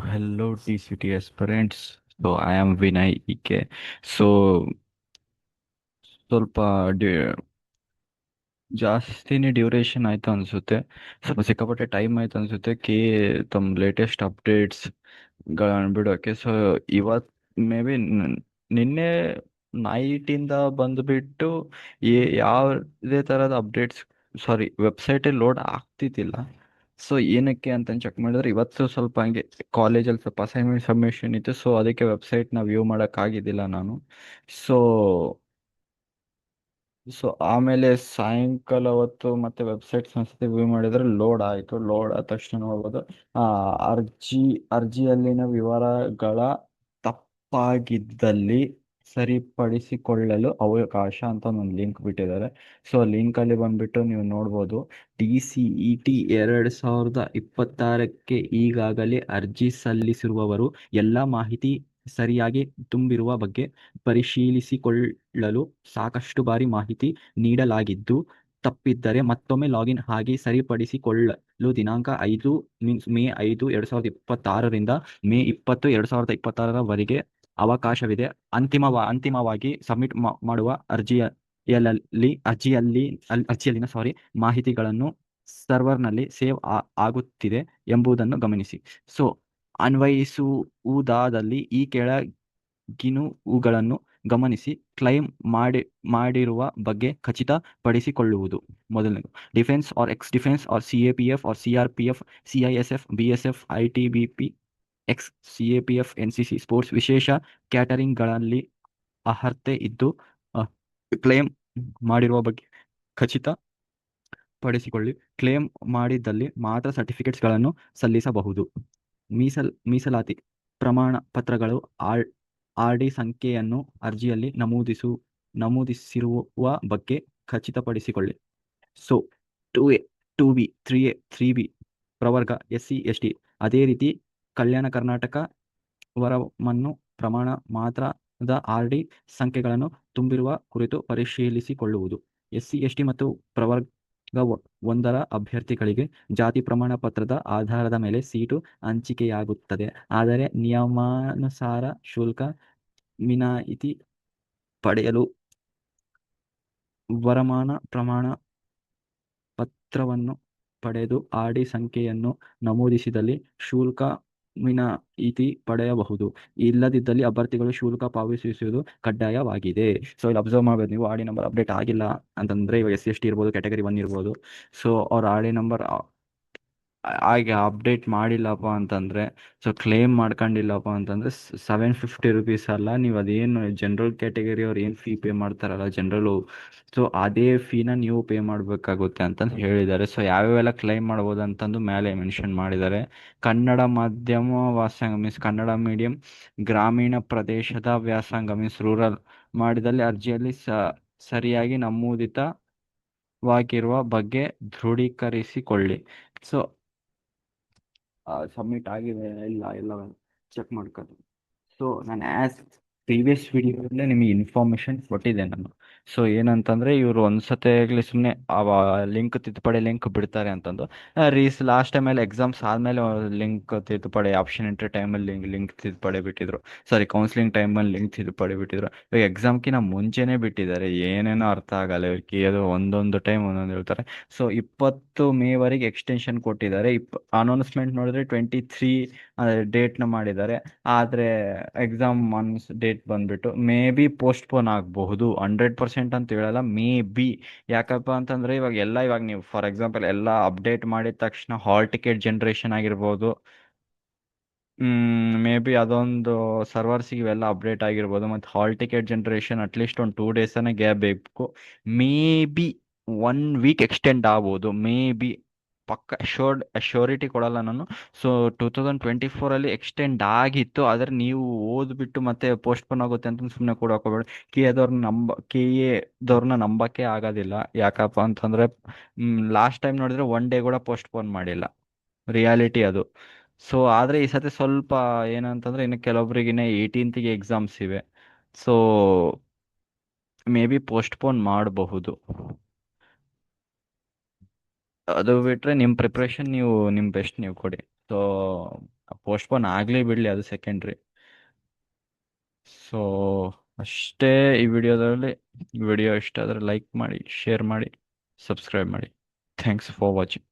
Hello TCT aspirants. I am Vinay EK. So ಸ್ವಲ್ಪ ಜಾಸ್ತಿನೇ duration ಆಯ್ತು ಅನ್ಸುತ್ತೆ. ಸ್ವಲ್ಪ ಸಿಕ್ಕಾಪಟ್ಟೆ ಟೈಮ್ ಆಯ್ತು ಅನ್ಸುತ್ತೆ. ತಮ್ಮ ಲೇಟೆಸ್ಟ್ ಅಪ್ಡೇಟ್ಸ್ ಗಳನ್ನ ಬಿಡೋಕೆ. ಇವತ್ ಮೇ ಬಿ ನಿನ್ನೆ ನೈಟಿಂದ ಬಂದ್ಬಿಟ್ಟು ಯಾವುದೇ ತರಹದ ಅಪ್ಡೇಟ್ಸ್, ಸಾರಿ, ವೆಬ್ಸೈಟೇ ಲೋಡ್ ಆಗ್ತಿದ್ದಿಲ್ಲ. ಏನಕ್ಕೆ ಅಂತ ಚೆಕ್ ಮಾಡಿದ್ರೆ ಇವತ್ತು ಸ್ವಲ್ಪ ಹಂಗೆ ಕಾಲೇಜಲ್ಲಿ ಸ್ವಲ್ಪ ಅಸೈನ್ಮೆಂಟ್ ಸಬ್ಮಿಷನ್ ಇತ್ತು. ಅದಕ್ಕೆ ವೆಬ್ಸೈಟ್ನ ವ್ಯೂ ಮಾಡೋಕ್ಕಾಗಿದ್ದಿಲ್ಲ ನಾನು. ಸೊ ಸೊ ಆಮೇಲೆ ಸಾಯಂಕಾಲ ಹೊತ್ತು ಮತ್ತೆ ವೆಬ್ಸೈಟ್ ಒಂದ್ಸತಿ ವ್ಯೂ ಮಾಡಿದ್ರೆ ಲೋಡ್ ಆಯಿತು. ಲೋಡ್ ಆದ ತಕ್ಷಣ ನೋಡ್ಬೋದು, ಆ, ಅರ್ಜಿಯಲ್ಲಿನ ವಿವರಗಳ ತಪ್ಪಾಗಿದ್ದಲ್ಲಿ ಸರಿಪಡಿಸಿಕೊಳ್ಳಲು ಅವಕಾಶ ಅಂತ ಒಂದು ಲಿಂಕ್ ಬಿಟ್ಟಿದ್ದಾರೆ. ಲಿಂಕಲ್ಲಿ ಬಂದ್ಬಿಟ್ಟು ನೀವು ನೋಡ್ಬೋದು, DCET 2026ಕ್ಕೆ ಈಗಾಗಲೇ ಅರ್ಜಿ ಸಲ್ಲಿಸಿರುವವರು ಎಲ್ಲ ಮಾಹಿತಿ ಸರಿಯಾಗಿ ತುಂಬಿರುವ ಬಗ್ಗೆ ಪರಿಶೀಲಿಸಿಕೊಳ್ಳಲು ಸಾಕಷ್ಟು ಬಾರಿ ಮಾಹಿತಿ ನೀಡಲಾಗಿದ್ದು, ತಪ್ಪಿದ್ದರೆ ಮತ್ತೊಮ್ಮೆ ಲಾಗಿನ್ ಆಗಿ ಸರಿಪಡಿಸಿಕೊಳ್ಳಲು ದಿನಾಂಕ 5 ಮೀನ್ಸ್ ಮೇ 5, 2026ರಿಂದ ಮೇ 20, 2026ರವರೆಗೆ ಅವಕಾಶವಿದೆ. ಅಂತಿಮವಾಗಿ ಸಬ್ಮಿಟ್ ಮಾಡುವ ಅರ್ಜಿಯಲ್ಲಿನ ಮಾಹಿತಿಗಳನ್ನು ಸರ್ವರ್ನಲ್ಲಿ ಸೇವ್ ಆಗುತ್ತಿದೆ ಎಂಬುದನ್ನು ಗಮನಿಸಿ. ಅನ್ವಯಿಸುವುದಾದಲ್ಲಿ ಈ ಕೆಳಗಿನವುಗಳನ್ನು ಗಮನಿಸಿ ಕ್ಲೈಮ್ ಮಾಡಿರುವ ಬಗ್ಗೆ ಖಚಿತಪಡಿಸಿಕೊಳ್ಳುವುದು. ಮೊದಲನೇದು, defence or ex defence or CAPF or CRPF, CISF, BSF, ITBP, ex CAPF, NCC, sports ವಿಶೇಷ ಕ್ಯಾಟರಿಂಗ್ಗಳಲ್ಲಿ ಅರ್ಹತೆ ಇದ್ದು ಕ್ಲೇಮ್ ಮಾಡಿರುವ ಬಗ್ಗೆ ಖಚಿತಪಡಿಸಿಕೊಳ್ಳಿ. ಕ್ಲೇಮ್ ಮಾಡಿದ್ದಲ್ಲಿ ಮಾತ್ರ ಸರ್ಟಿಫಿಕೇಟ್ಸ್ಗಳನ್ನು ಸಲ್ಲಿಸಬಹುದು. ಮೀಸಲಾತಿ ಪ್ರಮಾಣ ಪತ್ರಗಳು RD ಸಂಖ್ಯೆಯನ್ನು ಅರ್ಜಿಯಲ್ಲಿ ನಮೂದಿಸಿರುವ ಬಗ್ಗೆ ಖಚಿತಪಡಿಸಿಕೊಳ್ಳಿ. 2A, 2B, 3A, 3B ಪ್ರವರ್ಗ SC ST ಅದೇ ರೀತಿ ಕಲ್ಯಾಣ ಕರ್ನಾಟಕ ವರಮನ್ನು ಪ್ರಮಾಣ ಮಾತ್ರದ RD ಸಂಖ್ಯೆಗಳನ್ನು ತುಂಬಿರುವ ಕುರಿತು ಪರಿಶೀಲಿಸಿಕೊಳ್ಳುವುದು. SC ST ಮತ್ತು ಪ್ರವರ್ಗ 1ರ ಅಭ್ಯರ್ಥಿಗಳಿಗೆ ಜಾತಿ ಪ್ರಮಾಣ ಪತ್ರದ ಆಧಾರದ ಮೇಲೆ ಸೀಟು ಹಂಚಿಕೆಯಾಗುತ್ತದೆ. ಆದರೆ ನಿಯಮಾನುಸಾರ ಶುಲ್ಕ ವಿನಾಯಿತಿ ಪಡೆಯಲು ವರಮಾನ ಪ್ರಮಾಣ ಪತ್ರವನ್ನು ಪಡೆದು RD ಸಂಖ್ಯೆಯನ್ನು ನಮೂದಿಸಿದಲ್ಲಿ ಶುಲ್ಕ ವಿನಾಯಿತಿ ಪಡೆಯಬಹುದು. ಇಲ್ಲದಿದ್ದಲ್ಲಿ ಅಭ್ಯರ್ಥಿಗಳು ಶುಲ್ಕ ಪಾವತಿಸುವುದು ಕಡ್ಡಾಯವಾಗಿದೆ. ಇಲ್ಲಿ ಅಬ್ಸರ್ವ್ ಮಾಡಬೇಕು ನೀವು, RD ನಂಬರ್ ಅಪ್ಡೇಟ್ ಆಗಿಲ್ಲ ಅಂತಂದ್ರೆ ಇವಾಗ SC ST ಇರ್ಬೋದು, ಕ್ಯಾಟಗರಿ 1 ಇರ್ಬೋದು. ಅವ್ರ RD ನಂಬರ್ ಹಾಗೆ ಅಪ್ಡೇಟ್ ಮಾಡಿಲ್ಲಪ್ಪ ಅಂತಂದರೆ, ಕ್ಲೇಮ್ ಮಾಡ್ಕೊಂಡಿಲ್ಲಪ್ಪ ಅಂತಂದರೆ 750 ರುಪೀಸ್ ಅಲ್ಲ, ನೀವು ಅದೇನು ಜನರಲ್ ಕ್ಯಾಟಗರಿ ಅವ್ರು ಏನು ಫೀ ಪೇ ಮಾಡ್ತಾರಲ್ಲ ಜನರಲು, ಅದೇ ಫೀನ ನೀವು ಪೇ ಮಾಡಬೇಕಾಗುತ್ತೆ ಅಂತಂದು ಹೇಳಿದ್ದಾರೆ. ಯಾವ್ಯಾವೆಲ್ಲ ಕ್ಲೈಮ್ ಮಾಡ್ಬೋದು ಅಂತಂದು ಮೇಲೆ ಮೆನ್ಷನ್ ಮಾಡಿದ್ದಾರೆ. ಕನ್ನಡ ಮಾಧ್ಯಮ ವ್ಯಾಸಂಗ ಮೀನ್ಸ್ ಕನ್ನಡ ಮೀಡಿಯಂ, ಗ್ರಾಮೀಣ ಪ್ರದೇಶದ ವ್ಯಾಸಂಗ ಮೀನ್ಸ್ ರೂರಲ್ ಮಾಡಿದಲ್ಲಿ ಅರ್ಜಿಯಲ್ಲಿ ಸರಿಯಾಗಿ ನಮೂದಿತವಾಗಿರುವ ಬಗ್ಗೆ ದೃಢೀಕರಿಸಿಕೊಳ್ಳಿ. ಸಬ್ಮಿಟ್ ಆಗಿದೆ ಇಲ್ಲ ಚೆಕ್ ಮಾಡ್ಕೊಂಡು. ನಾನು ಆ್ಯಸ್ ಪ್ರೀವಿಯಸ್ ವಿಡಿಯೋದಲ್ಲೇ ನಿಮಗೆ ಇನ್ಫಾರ್ಮೇಷನ್ ಕೊಟ್ಟಿದ್ದೆ ನಾನು. ಏನಂತಂದರೆ ಇವರು ಒಂದ್ಸತಿಯಾಗಲಿ ಸುಮ್ಮನೆ ಲಿಂಕ್ ತಿದ್ದುಪಡಿ ಲಿಂಕ್ ಬಿಡ್ತಾರೆ ಅಂತಂದು. ಲಾಸ್ಟ್ ಟೈಮಲ್ಲಿ ಎಕ್ಸಾಮ್ಸ್ ಆದಮೇಲೆ ಲಿಂಕ್ ತಿದ್ದುಪಡಿ ಆಪ್ಷನ್ ಎಂಟ್ರಿ ಟೈಮಲ್ಲಿ ಲಿಂಕ್ ತಿದ್ದುಪಡಿ ಬಿಟ್ಟಿದ್ರು. ಕೌನ್ಸಿಲಿಂಗ್ ಟೈಮಲ್ಲಿ ಲಿಂಕ್ ತಿದ್ದುಪಡಿ ಬಿಟ್ಟಿದ್ರು. ಇವಾಗ ಎಕ್ಸಾಮ್ಕಿಂತ ಮುಂಚೆನೇ ಬಿಟ್ಟಿದ್ದಾರೆ. ಏನೇನೋ ಅರ್ಥ ಆಗಲ್ಲ ಇವಕ್ಕೆ. ಅದು ಒಂದೊಂದು ಟೈಮ್ ಒಂದೊಂದು ಹೇಳ್ತಾರೆ. 20 ಮೇವರೆಗೆ ಎಕ್ಸ್ಟೆನ್ಷನ್ ಕೊಟ್ಟಿದ್ದಾರೆ. ಅನೌನ್ಸ್ಮೆಂಟ್ ನೋಡಿದ್ರೆ 23 ಡೇಟ್ನ ಮಾಡಿದ್ದಾರೆ. ಆದರೆ ಎಕ್ಸಾಮ್ ಡೇಟ್ ಬಂದ್ಬಿಟ್ಟು ಮೇ ಬಿ ಪೋಸ್ಟ್ಪೋನ್ ಆಗಬಹುದು. 100% ಅಂತ ಹೇಳಲ್ಲ, ಮೇ ಬಿ. ಯಾಕಪ್ಪ ಅಂತಂದರೆ ಇವಾಗ ನೀವು ಫಾರ್ ಎಕ್ಸಾಂಪಲ್ ಎಲ್ಲ ಅಪ್ಡೇಟ್ ಮಾಡಿದ ತಕ್ಷಣ ಹಾಲ್ ಟಿಕೆಟ್ ಜನ್ರೇಷನ್ ಆಗಿರ್ಬೋದು, ಮೇ ಬಿ ಅದೊಂದು ಸರ್ವರ್ಸಿಗೆ ಇವೆಲ್ಲ ಅಪ್ಡೇಟ್ ಆಗಿರ್ಬೋದು. ಮತ್ತು ಹಾಲ್ ಟಿಕೆಟ್ ಜನ್ರೇಷನ್ ಅಟ್ಲೀಸ್ಟ್ ಒಂದು 2 ಡೇಸನೇ ಗ್ಯಾಪ್ ಬೇಕು. ಮೇ ಬಿ 1 ವೀಕ್ ಎಕ್ಸ್ಟೆಂಡ್ ಆಗ್ಬೋದು, ಮೇ ಬಿ. ಪಕ್ಕ ಅಶ್ಯೂರಿಟಿ ಕೊಡಲ್ಲ ನಾನು. 2024 ಎಕ್ಸ್ಟೆಂಡ್ ಆಗಿತ್ತು. ಆದರೆ ನೀವು ಓದ್ಬಿಟ್ಟು ಮತ್ತೆ ಪೋಸ್ಟ್ಪೋನ್ ಆಗುತ್ತೆ ಅಂತ ಸುಮ್ಮನೆ ಕೂಡ ಹಾಕೋಬೇಡಿ. KA ದವ್ರನ್ನ ನಂಬಕ್ಕೆ ಆಗೋದಿಲ್ಲ. ಯಾಕಪ್ಪ ಅಂತಂದರೆ ಲಾಸ್ಟ್ ಟೈಮ್ ನೋಡಿದ್ರೆ 1 ಡೇ ಕೂಡ ಪೋಸ್ಟ್ಪೋನ್ ಮಾಡಿಲ್ಲ. ರಿಯಾಲಿಟಿ ಅದು. ಆದರೆ ಈ ಸತಿ ಸ್ವಲ್ಪ ಏನಂತಂದರೆ ಇನ್ನು ಕೆಲವೊಬ್ರಿಗಿನ್ನ 18ಗೆ ಎಕ್ಸಾಮ್ಸ್ ಇವೆ. ಮೇ ಬಿ ಪೋಸ್ಟ್ಪೋನ್ ಮಾಡಬಹುದು. ಅದು ಬಿಟ್ಟರೆ ನಿಮ್ಮ ಪ್ರಿಪ್ರೇಷನ್ ನೀವು ನಿಮ್ಮ ಬೆಸ್ಟ್ ನೀವು ಕೊಡಿ. ಪೋಸ್ಟ್ಪೋನ್ ಆಗಲಿ ಬಿಡಲಿ ಅದು ಸೆಕೆಂಡ್ರಿ. ಸೊ ಅಷ್ಟೇ ಈ ವಿಡಿಯೋದಲ್ಲಿ. ವಿಡಿಯೋ ಇಷ್ಟ ಆದರೆ ಲೈಕ್ ಮಾಡಿ, ಶೇರ್ ಮಾಡಿ, ಸಬ್ಸ್ಕ್ರೈಬ್ ಮಾಡಿ. Thanks for watching.